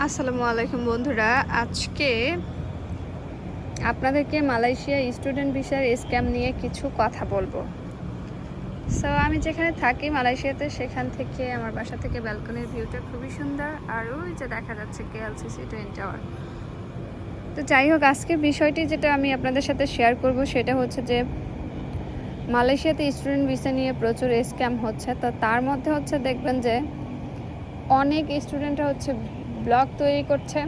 আসসালামু আলাইকুম বন্ধুরা, আজকে আপনাদেরকে মালয়েশিয়া স্টুডেন্ট ভিসার স্ক্যাম নিয়ে কিছু কথা বলবো। সো আমি যেখানে থাকি মালয়েশিয়াতে, সেখান থেকে আমার বাসা থেকে ব্যালকনির ভিউটা খুবই সুন্দর, আর ওই যে দেখা যাচ্ছে কেএলসিসি টুইন টাওয়ার। তো যাই হোক, আজকের বিষয়টি যেটা আমি আপনাদের সাথে শেয়ার করব সেটা হচ্ছে যে মালয়েশিয়াতে স্টুডেন্ট ভিসা নিয়ে প্রচুর স্ক্যাম হচ্ছে। তো তার মধ্যে হচ্ছে দেখবেন যে অনেক স্টুডেন্টরা হচ্ছে ব্লগ তৈরি করছে।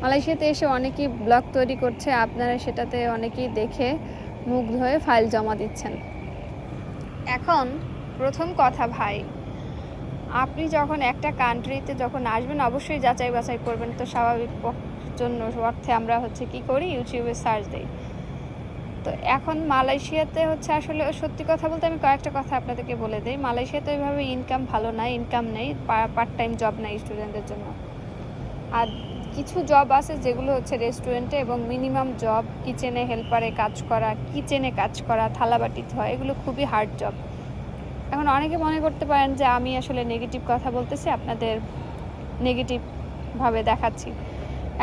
মালয়েশিয়াতে এসে অনেকেই ব্লগ তৈরি করছে, আপনারা সেটাতে অনেকেই দেখে মুগ্ধ হয়ে ফাইল জমা দিচ্ছেন। এখন প্রথম কথা ভাই, আপনি যখন একটা কান্ট্রিতে যখন আসবেন অবশ্যই যাচাই বাছাই করবেন। তো স্বাভাবিক জন্য অর্থে আমরা হচ্ছে কি করি, ইউটিউবে সার্চ দিই। তো এখন মালয়েশিয়াতে হচ্ছে আসলে সত্যি কথা বলতে আমি কয়েকটা কথা আপনাদেরকে বলে দিই। মালয়েশিয়াতে ওইভাবে ইনকাম ভালো নাই, ইনকাম নেই, পার্ট টাইম জব নাই স্টুডেন্টদের জন্য। আর কিছু জব আছে যেগুলো হচ্ছে রেস্টুরেন্টে, এবং মিনিমাম জব কিচেনে হেল্পারে কাজ করা, কিচেনে কাজ করা, থালাবাটি ধোয়া, এগুলো খুবই হার্ড জব। এখন অনেকে মনে করতে পারেন যে আমি আসলে নেগেটিভ কথা বলতেছি, আপনাদের নেগেটিভভাবে দেখাচ্ছি।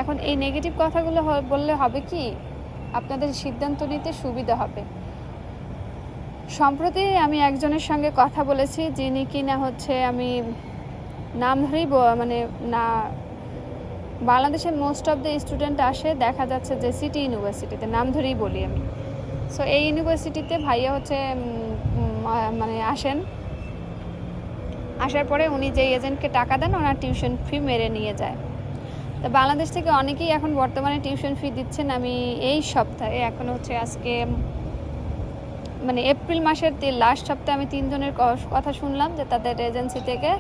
এখন এই নেগেটিভ কথাগুলো বললে হবে কি, আপনাদের সিদ্ধান্ত নিতে সুবিধা হবে। সম্প্রতি আমি একজনের সঙ্গে কথা বলেছি, যিনি কিনা হচ্ছে, আমি নাম ধরেই মানে না, বাংলাদেশের মোস্ট অফ দ্য স্টুডেন্ট আসে দেখা যাচ্ছে যে সিটি ইউনিভার্সিটিতে, নাম ধরেই বলি আমি। সো এই ইউনিভার্সিটিতে ভাইয়া হচ্ছে মানে আসার পরে উনি যে এজেন্টকে টাকা দেন, ওনার টিউশন ফি মেরে নিয়ে যায়। তো বাংলাদেশ থেকে অনেকেই এখন বর্তমানে টিউশন ফি দিচ্ছেন। আমি এই সপ্তাহে, এখন হচ্ছে আজকে মানে এপ্রিল মাসের লাস্ট সপ্তাহে আমি 3 জনের কথা শুনলাম যে তাদের এজেন্সি থেকে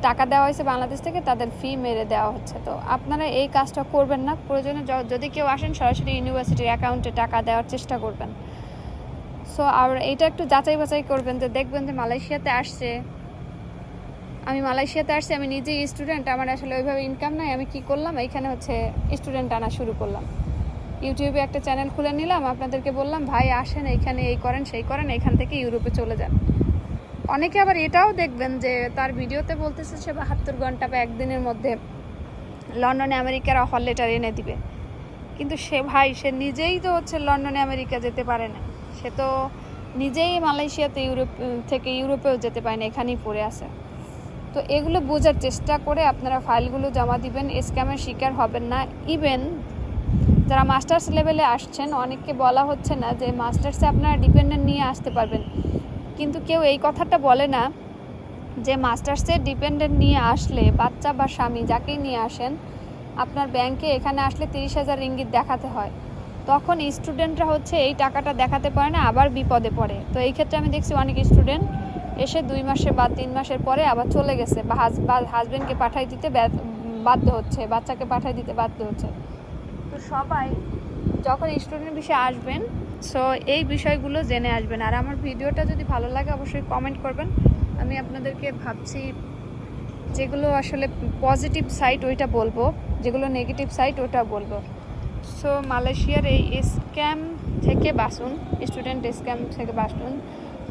টাকা দেওয়া হয়েছে, বাংলাদেশ থেকে তাদের ফি মেরে দেওয়া হচ্ছে। তো আপনারা এই কাজটা করবেন না। প্রয়োজনে যদি কেউ আসেন সরাসরি ইউনিভার্সিটির অ্যাকাউন্টে টাকা দেওয়ার চেষ্টা করবেন। সো আর এইটা একটু যাচাই বাছাই করবেন, যে দেখবেন যে মালয়েশিয়াতে আসছি, আমি নিজেই স্টুডেন্ট, আমার আসলে ওইভাবে ইনকাম নাই, আমি কি করলাম, এইখানে হচ্ছে স্টুডেন্ট আনা শুরু করলাম। ইউটিউবে একটা চ্যানেল খুলে নিলাম, আপনাদেরকে বললাম ভাই আসেন এইখানে এই করেন সেই করেন, এখান থেকে ইউরোপে চলে যান। অনেকে আবার এটাও দেখবেন যে তার ভিডিওতে বলতেছে সে 72 ঘন্টা বা একদিনের মধ্যে লন্ডনে আমেরিকার অফার লেটার এনে দিবে, কিন্তু সে নিজেই তো হচ্ছে লন্ডনে আমেরিকা যেতে পারে না, সে তো নিজেই মালয়েশিয়াতে ইউরোপেও যেতে পারে না, এখানেই পড়ে আছে। তো এগুলো বোঝার চেষ্টা করে আপনারা ফাইলগুলো জমা দিবেন, স্ক্যামের শিকার হবেন না। ইভেন যারা মাস্টার্স লেভেলে আসছেন, অনেককে বলা হচ্ছে না যে মাস্টার্সে আপনারা ডিপেন্ডেন্ট নিয়ে আসতে পারবেন, কিন্তু কেউ এই কথাটা বলে না যে মাস্টার্সে ডিপেন্ডেন্ট নিয়ে আসলে বাচ্চা বা স্বামী যাকেই নিয়ে আসেন, আপনার ব্যাংকে এখানে আসলে 30,000 রিঙ্গিত দেখাতে হয়। তখন স্টুডেন্টরা হচ্ছে এই টাকাটা দেখাতে পারে না, আবার বিপদে পড়ে। তো এই ক্ষেত্রে আমি দেখছি অনেক স্টুডেন্ট এসে 2 মাসের বা 3 মাসের পরে আবার চলে গেছে, বা হাজব্যান্ডকে পাঠাই দিতে বাধ্য হচ্ছে, বাচ্চাকে পাঠাই দিতে বাধ্য হচ্ছে। তো সবাই যখন স্টুডেন্ট বিষয়ে আসবেন, সো এই বিষয়গুলো জেনে আসবেন। আর আমার ভিডিওটা যদি ভালো লাগে অবশ্যই কমেন্ট করবেন। আমি আপনাদেরকে ভাবছি যেগুলো আসলে পজিটিভ সাইড ওইটা বলবো, যেগুলো নেগেটিভ সাইড ওটা বলবো। সো মালয়েশিয়ার এই স্ক্যাম থেকে বাঁচুন, স্টুডেন্ট স্ক্যাম থেকে বাঁচুন।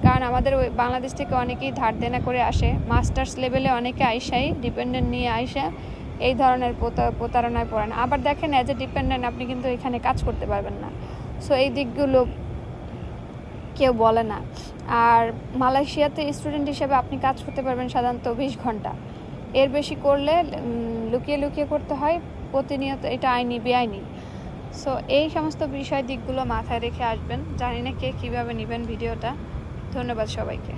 কারণ আমাদের ওই বাংলাদেশ থেকে অনেকেই ধার দেনা করে আসে, মাস্টার্স লেভেলে অনেকে আইসাই ডিপেন্ডেন্ট নিয়ে আইসা এই ধরনের প্রতারণায় পড়েন। আবার দেখেন অ্যাজ এ ডিপেন্ডেন্ট আপনি কিন্তু এখানে কাজ করতে পারবেন না। সো এই দিকগুলো কেউ বলে না। আর মালয়েশিয়াতে স্টুডেন্ট হিসেবে আপনি কাজ করতে পারবেন সাধারণত 20 ঘন্টা, এর বেশি করলে লুকিয়ে লুকিয়ে করতে হয় প্রতিনিয়ত, এটা আইনি বেআইনি। সো এই সমস্ত বিষয় দিকগুলো মাথায় রেখে আসবেন। জানি না কে কীভাবে নেবেন ভিডিওটা। ধন্যবাদ সবাইকে।